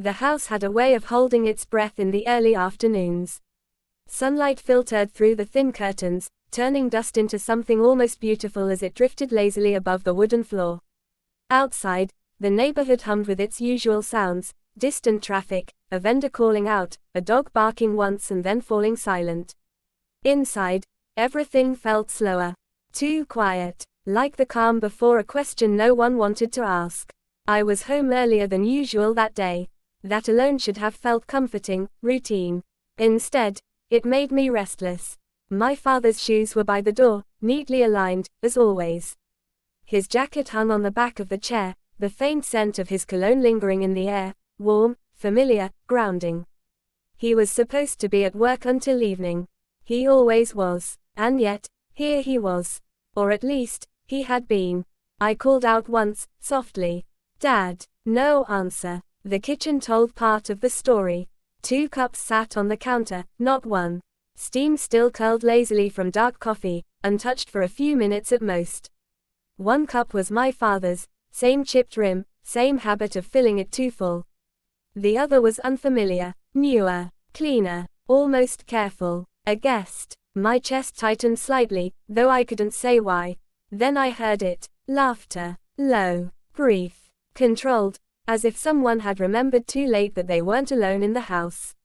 The house had a way of holding its breath in the early afternoons. Sunlight filtered through the thin curtains, turning dust into something almost beautiful as it drifted lazily above the wooden floor. Outside, the neighborhood hummed with its usual sounds: distant traffic, a vendor calling out, a dog barking once and then falling silent. Inside, everything felt slower. Too quiet. Like the calm before a question no one wanted to ask. I was home earlier than usual that day. That alone should have felt comforting, routine. Instead, it made me restless. My father's shoes were by the door, neatly aligned, as always. His jacket hung on the back of the chair, the faint scent of his cologne lingering in the air, warm, familiar, grounding. He was supposed to be at work until evening. He always was. And yet, here he was. Or at least, he had been. I called out once, softly. "Dad." No answer. The kitchen told part of the story. 2 cups sat on the counter, not one. Steam still curled lazily from dark coffee, untouched for a few minutes at most. 1 cup was my father's, same chipped rim, same habit of filling it too full. The other was unfamiliar, newer, cleaner, almost careful. A guest. My chest tightened slightly, though I couldn't say why. Then I heard it. Laughter. Low. Brief. Controlled. As if someone had remembered too late that they weren't alone in the house.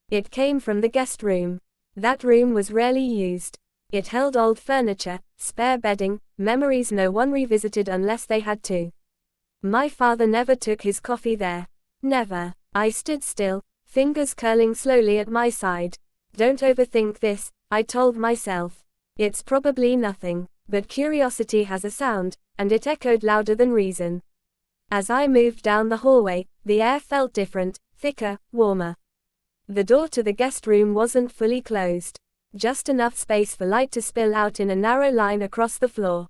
It came from the guest room. That room was rarely used. It held old furniture, spare bedding, memories no one revisited unless they had to. My father never took his coffee there. Never. I stood still, fingers curling slowly at my side. Don't overthink this, I told myself. It's probably nothing, but curiosity has a sound, and it echoed louder than reason. As I moved down the hallway, the air felt different, thicker, warmer. The door to the guest room wasn't fully closed. Just enough space for light to spill out in a narrow line across the floor.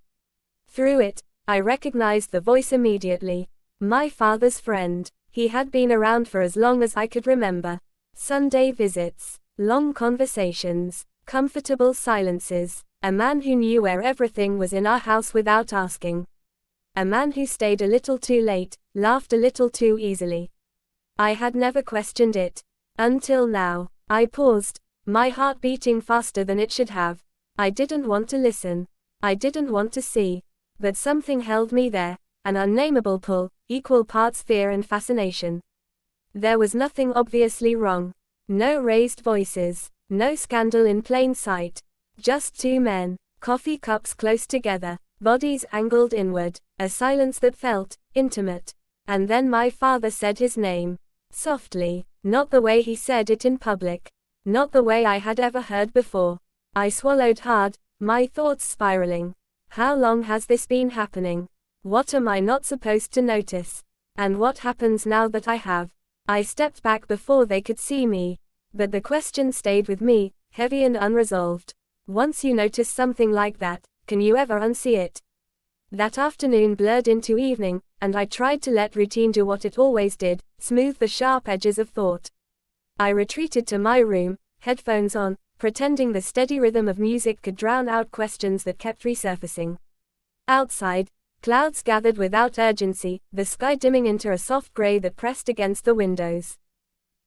Through it, I recognized the voice immediately. My father's friend. He had been around for as long as I could remember. Sunday visits, long conversations, comfortable silences. A man who knew where everything was in our house without asking. A man who stayed a little too late, laughed a little too easily. I had never questioned it. Until now. I paused, my heart beating faster than it should have. I didn't want to listen. I didn't want to see. But something held me there, an unnameable pull, equal parts fear and fascination. There was nothing obviously wrong. No raised voices, no scandal in plain sight. Just 2 men, coffee cups close together, bodies angled inward, a silence that felt intimate. And then my father said his name. Softly, not the way he said it in public. Not the way I had ever heard before. I swallowed hard, my thoughts spiraling. How long has this been happening? What am I not supposed to notice? And what happens now that I have? I stepped back before they could see me. But the question stayed with me, heavy and unresolved. Once you notice something like that, can you ever unsee it? That afternoon blurred into evening, and I tried to let routine do what it always did, smooth the sharp edges of thought. I retreated to my room, headphones on, pretending the steady rhythm of music could drown out questions that kept resurfacing. Outside, clouds gathered without urgency, the sky dimming into a soft gray that pressed against the windows.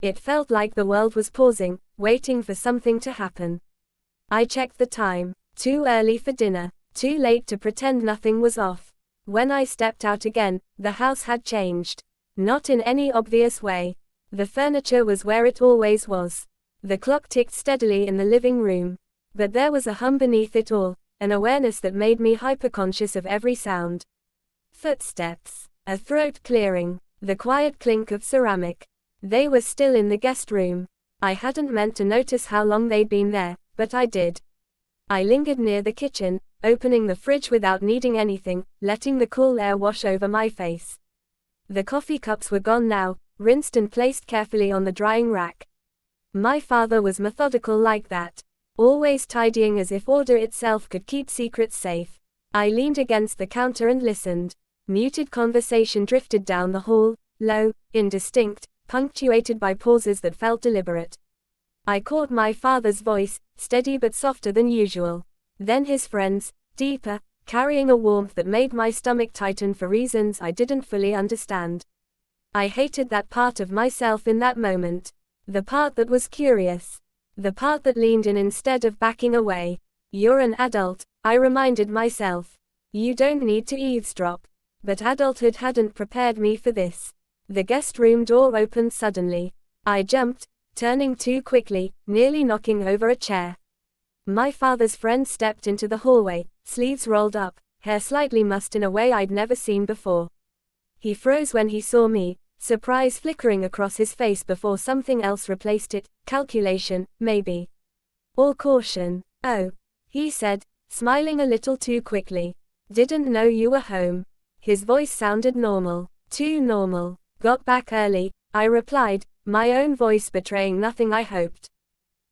It felt like the world was pausing, waiting for something to happen. I checked the time. Too early for dinner. Too late to pretend nothing was off. When I stepped out again, the house had changed. Not in any obvious way. The furniture was where it always was. The clock ticked steadily in the living room. But there was a hum beneath it all, an awareness that made me hyperconscious of every sound. Footsteps. A throat clearing. The quiet clink of ceramic. They were still in the guest room. I hadn't meant to notice how long they'd been there, but I did. I lingered near the kitchen, opening the fridge without needing anything, letting the cool air wash over my face. The coffee cups were gone now, rinsed and placed carefully on the drying rack. My father was methodical like that, always tidying as if order itself could keep secrets safe. I leaned against the counter and listened. Muted conversation drifted down the hall, low, indistinct, punctuated by pauses that felt deliberate. I caught my father's voice, steady but softer than usual. Then his friend's, deeper, carrying a warmth that made my stomach tighten for reasons I didn't fully understand. I hated that part of myself in that moment. The part that was curious. The part that leaned in instead of backing away. You're an adult, I reminded myself. You don't need to eavesdrop. But adulthood hadn't prepared me for this. The guest room door opened suddenly. I jumped, turning too quickly, nearly knocking over a chair. My father's friend stepped into the hallway, sleeves rolled up, hair slightly mussed in a way I'd never seen before. He froze when he saw me, surprise flickering across his face before something else replaced it, calculation, maybe. Or caution. Oh, he said, smiling a little too quickly. Didn't know you were home. His voice sounded normal. Too normal. Got back early, I replied, my own voice betraying nothing I hoped.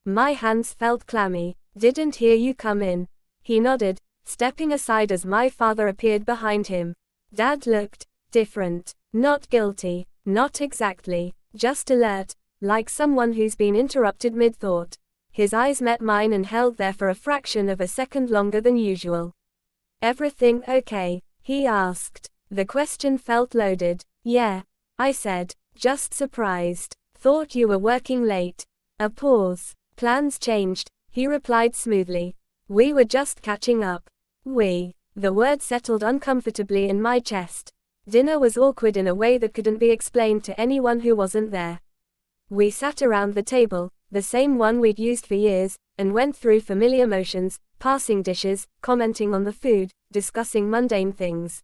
My hands felt clammy. Didn't hear you come in. He nodded, stepping aside as my father appeared behind him. Dad looked different. Not guilty. Not exactly. Just alert, like someone who's been interrupted mid-thought. His eyes met mine and held there for a fraction of a second longer than usual. Everything okay? He asked. The question felt loaded. Yeah, I said, just surprised. Thought you were working late. A pause. Plans changed, he replied smoothly. We were just catching up. We. The word settled uncomfortably in my chest. Dinner was awkward in a way that couldn't be explained to anyone who wasn't there. We sat around the table, the same one we'd used for years, and went through familiar motions, passing dishes, commenting on the food, discussing mundane things.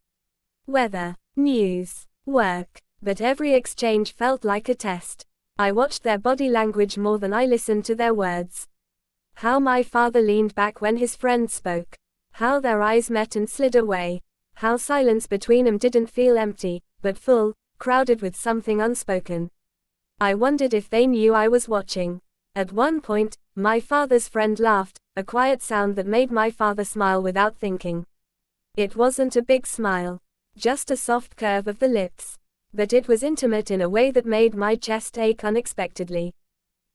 Weather, news, work, but every exchange felt like a test. I watched their body language more than I listened to their words. How my father leaned back when his friend spoke. How their eyes met and slid away. How silence between them didn't feel empty, but full, crowded with something unspoken. I wondered if they knew I was watching. At one point, my father's friend laughed, a quiet sound that made my father smile without thinking. It wasn't a big smile. Just a soft curve of the lips. But it was intimate in a way that made my chest ache unexpectedly.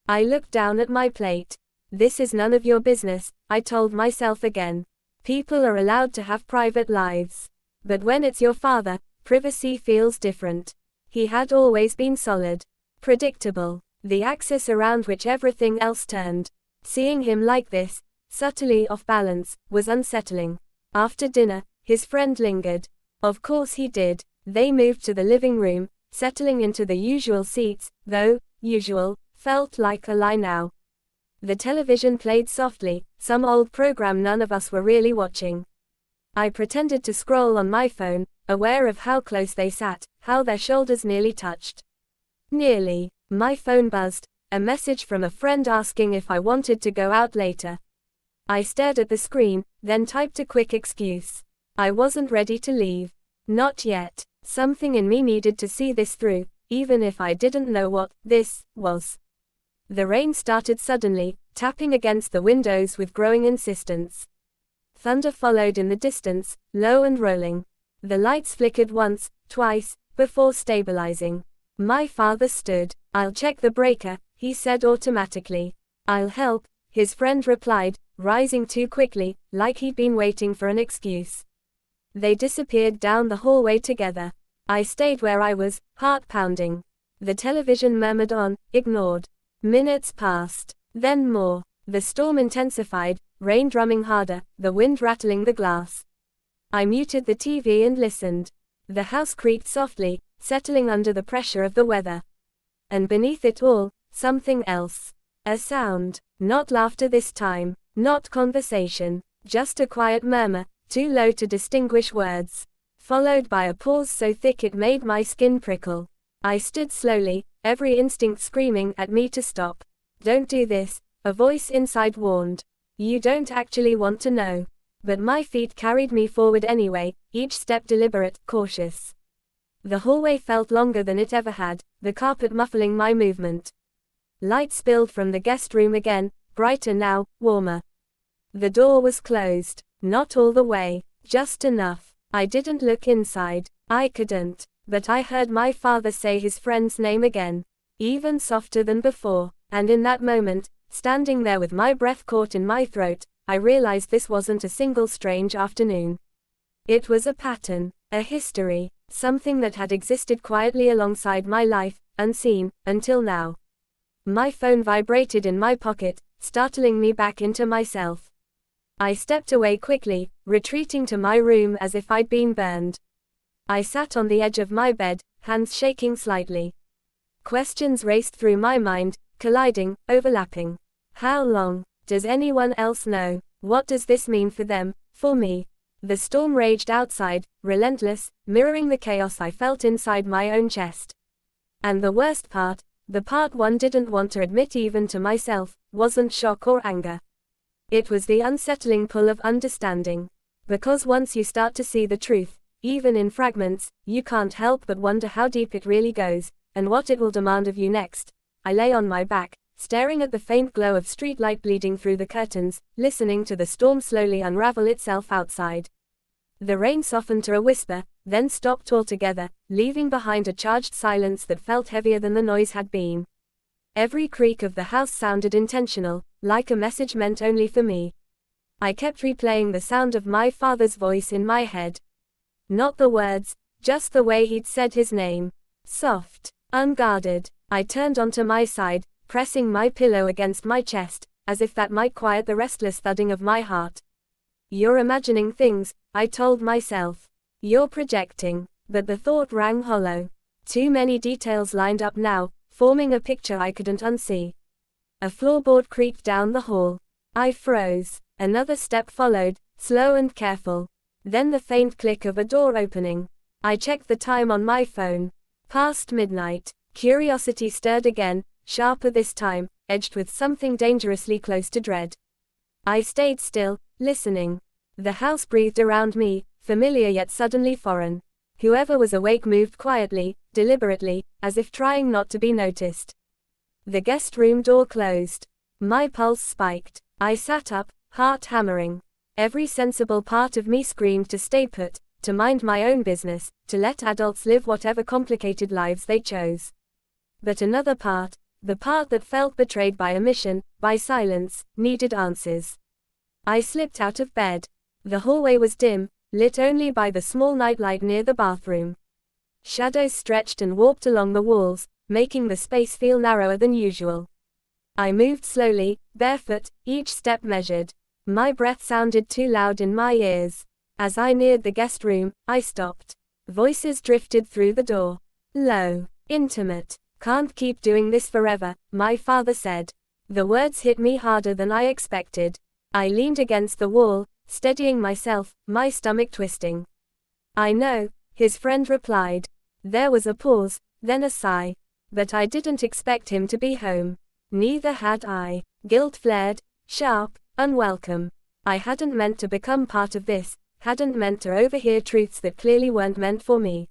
I looked down at my plate. This is none of your business, I told myself again. People are allowed to have private lives. But when it's your father, privacy feels different. He had always been solid. Predictable. The axis around which everything else turned. Seeing him like this, subtly off balance, was unsettling. After dinner, his friend lingered. Of course he did. They moved to the living room, settling into the usual seats, though, usual, felt like a lie now. The television played softly, some old program none of us were really watching. I pretended to scroll on my phone, aware of how close they sat, how their shoulders nearly touched. Nearly. My phone buzzed, a message from a friend asking if I wanted to go out later. I stared at the screen, then typed a quick excuse. I wasn't ready to leave. Not yet. Something in me needed to see this through, even if I didn't know what this was. The rain started suddenly, tapping against the windows with growing insistence. Thunder followed in the distance, low and rolling. The lights flickered once, twice, before stabilizing. My father stood. I'll check the breaker, he said automatically. I'll help, his friend replied, rising too quickly, like he'd been waiting for an excuse. They disappeared down the hallway together. I stayed where I was, heart pounding. The television murmured on, ignored. Minutes passed. Then more. The storm intensified, rain drumming harder, the wind rattling the glass. I muted the TV and listened. The house creaked softly, settling under the pressure of the weather. And beneath it all, something else. A sound. Not laughter this time. Not conversation. Just a quiet murmur, too low to distinguish words. Followed by a pause so thick it made my skin prickle. I stood slowly, every instinct screaming at me to stop. Don't do this, a voice inside warned. You don't actually want to know. But my feet carried me forward anyway, each step deliberate, cautious. The hallway felt longer than it ever had, the carpet muffling my movement. Light spilled from the guest room again, brighter now, warmer. The door was closed. Not all the way, just enough. I didn't look inside. I couldn't. But I heard my father say his friend's name again. Even softer than before. And in that moment, standing there with my breath caught in my throat, I realized this wasn't a single strange afternoon. It was a pattern, a history. Something that had existed quietly alongside my life, unseen, until now. My phone vibrated in my pocket, startling me back into myself. I stepped away quickly, retreating to my room as if I'd been burned. I sat on the edge of my bed, hands shaking slightly. Questions raced through my mind, colliding, overlapping. How long? Does anyone else know? What does this mean for them, for me? The storm raged outside, relentless, mirroring the chaos I felt inside my own chest. And the worst part, the part one didn't want to admit even to myself, wasn't shock or anger. It was the unsettling pull of understanding. Because once you start to see the truth, even in fragments, you can't help but wonder how deep it really goes, and what it will demand of you next. I lay on my back, staring at the faint glow of streetlight bleeding through the curtains, listening to the storm slowly unravel itself outside. The rain softened to a whisper, then stopped altogether, leaving behind a charged silence that felt heavier than the noise had been. Every creak of the house sounded intentional, like a message meant only for me. I kept replaying the sound of my father's voice in my head. Not the words, just the way he'd said his name. Soft, unguarded. I turned onto my side, pressing my pillow against my chest, as if that might quiet the restless thudding of my heart. You're imagining things, I told myself. You're projecting. But the thought rang hollow. Too many details lined up now, forming a picture I couldn't unsee. A floorboard creaked down the hall. I froze. Another step followed, slow and careful. Then the faint click of a door opening. I checked the time on my phone. Past midnight. Curiosity stirred again, sharper this time, edged with something dangerously close to dread. I stayed still, listening. The house breathed around me, familiar yet suddenly foreign. Whoever was awake moved quietly, deliberately, as if trying not to be noticed. The guest room door closed. My pulse spiked. I sat up, heart hammering. Every sensible part of me screamed to stay put, to mind my own business, to let adults live whatever complicated lives they chose. But another part, the part that felt betrayed by omission, by silence, needed answers. I slipped out of bed. The hallway was dim, lit only by the small nightlight near the bathroom. Shadows stretched and warped along the walls, making the space feel narrower than usual. I moved slowly, barefoot, each step measured. My breath sounded too loud in my ears. As I neared the guest room, I stopped. Voices drifted through the door. Low, intimate. Can't keep doing this forever, my father said. The words hit me harder than I expected. I leaned against the wall, steadying myself, my stomach twisting. I know, his friend replied. There was a pause, then a sigh. But I didn't expect him to be home. Neither had I. Guilt flared, sharp, unwelcome. I hadn't meant to become part of this, hadn't meant to overhear truths that clearly weren't meant for me.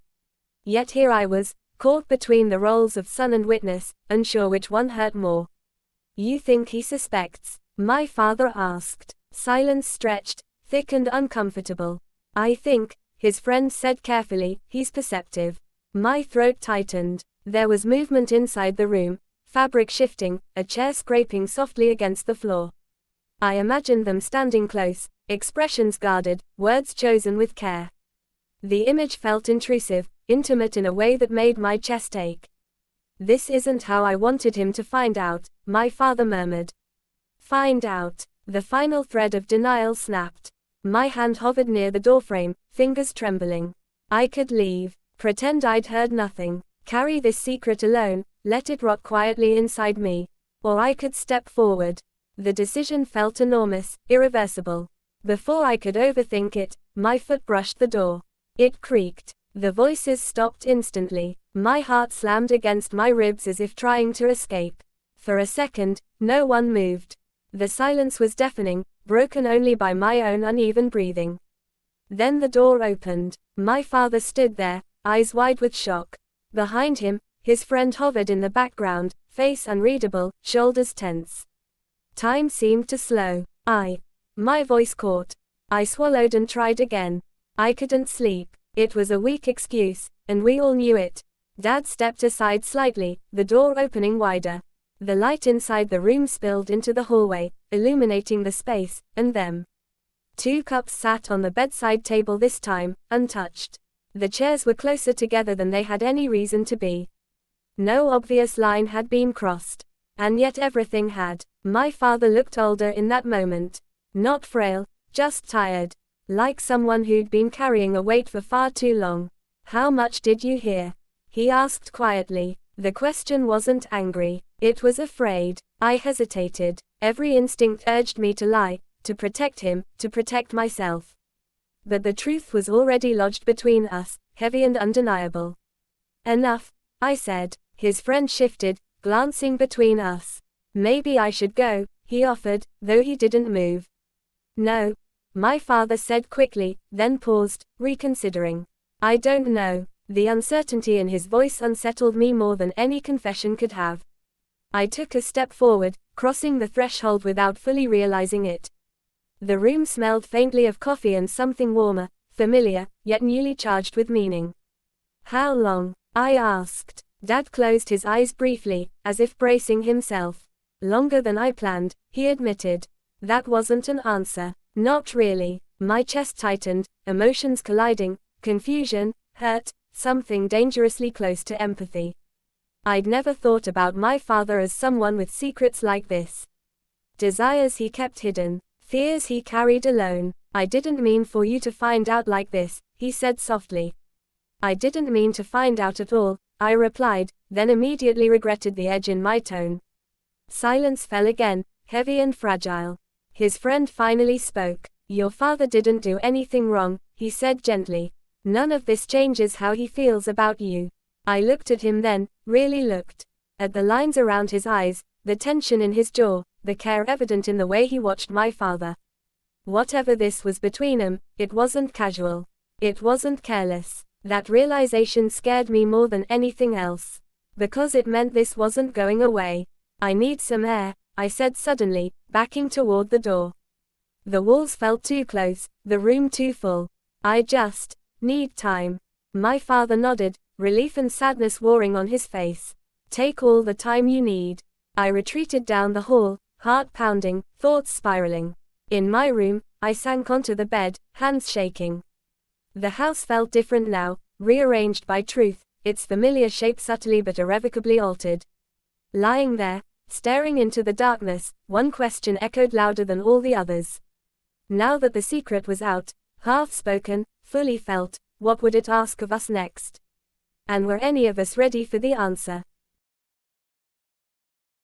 Yet here I was, caught between the roles of son and witness, unsure which one hurt more. You think he suspects? My father asked. Silence stretched, thick and uncomfortable. I think, his friend said carefully, he's perceptive. My throat tightened. There was movement inside the room, fabric shifting, a chair scraping softly against the floor. I imagined them standing close, expressions guarded, words chosen with care. The image felt intrusive, intimate in a way that made my chest ache. This isn't how I wanted him to find out, my father murmured. Find out. The final thread of denial snapped. My hand hovered near the doorframe, fingers trembling. I could leave, pretend I'd heard nothing, carry this secret alone, let it rot quietly inside me. Or I could step forward. The decision felt enormous, irreversible. Before I could overthink it, my foot brushed the door. It creaked. The voices stopped instantly. My heart slammed against my ribs as if trying to escape. For a second, no one moved. The silence was deafening, broken only by my own uneven breathing. Then the door opened. My father stood there, eyes wide with shock. Behind him, his friend hovered in the background, face unreadable, shoulders tense. Time seemed to slow. My voice caught. I swallowed and tried again. I couldn't sleep. It was a weak excuse, and we all knew it. Dad stepped aside slightly, the door opening wider. The light inside the room spilled into the hallway, illuminating the space, and them. 2 cups sat on the bedside table this time, untouched. The chairs were closer together than they had any reason to be. No obvious line had been crossed. And yet everything had. My father looked older in that moment. Not frail, just tired. Like someone who'd been carrying a weight for far too long. "How much did you hear?" he asked quietly. The question wasn't angry. It was afraid. I hesitated. Every instinct urged me to lie, to protect him, to protect myself. But the truth was already lodged between us, heavy and undeniable. "Enough," I said. His friend shifted, glancing between us. "Maybe I should go," he offered, though he didn't move. "No," my father said quickly, then paused, reconsidering. "I don't know." The uncertainty in his voice unsettled me more than any confession could have. I took a step forward, crossing the threshold without fully realizing it. The room smelled faintly of coffee and something warmer, familiar, yet newly charged with meaning. "How long?" I asked. Dad closed his eyes briefly, as if bracing himself. "Longer than I planned," he admitted. That wasn't an answer. Not really. My chest tightened, emotions colliding, confusion, hurt, something dangerously close to empathy. I'd never thought about my father as someone with secrets like this. Desires he kept hidden, fears he carried alone. "I didn't mean for you to find out like this," he said softly. "I didn't mean to find out at all," I replied, then immediately regretted the edge in my tone. Silence fell again, heavy and fragile. His friend finally spoke. "Your father didn't do anything wrong," he said gently. "None of this changes how he feels about you." I looked at him then, really looked. At the lines around his eyes, the tension in his jaw, the care evident in the way he watched my father. Whatever this was between them, it wasn't casual. It wasn't careless. That realization scared me more than anything else. Because it meant this wasn't going away. "I need some air," I said suddenly, backing toward the door. The walls felt too close, the room too full. "I just need time." My father nodded, relief and sadness warring on his face. "Take all the time you need." I retreated down the hall, heart pounding, thoughts spiraling. In my room, I sank onto the bed, hands shaking. The house felt different now, rearranged by truth, its familiar shape subtly but irrevocably altered. Lying there, staring into the darkness, one question echoed louder than all the others. Now that the secret was out, half-spoken, fully felt, what would it ask of us next? And were any of us ready for the answer?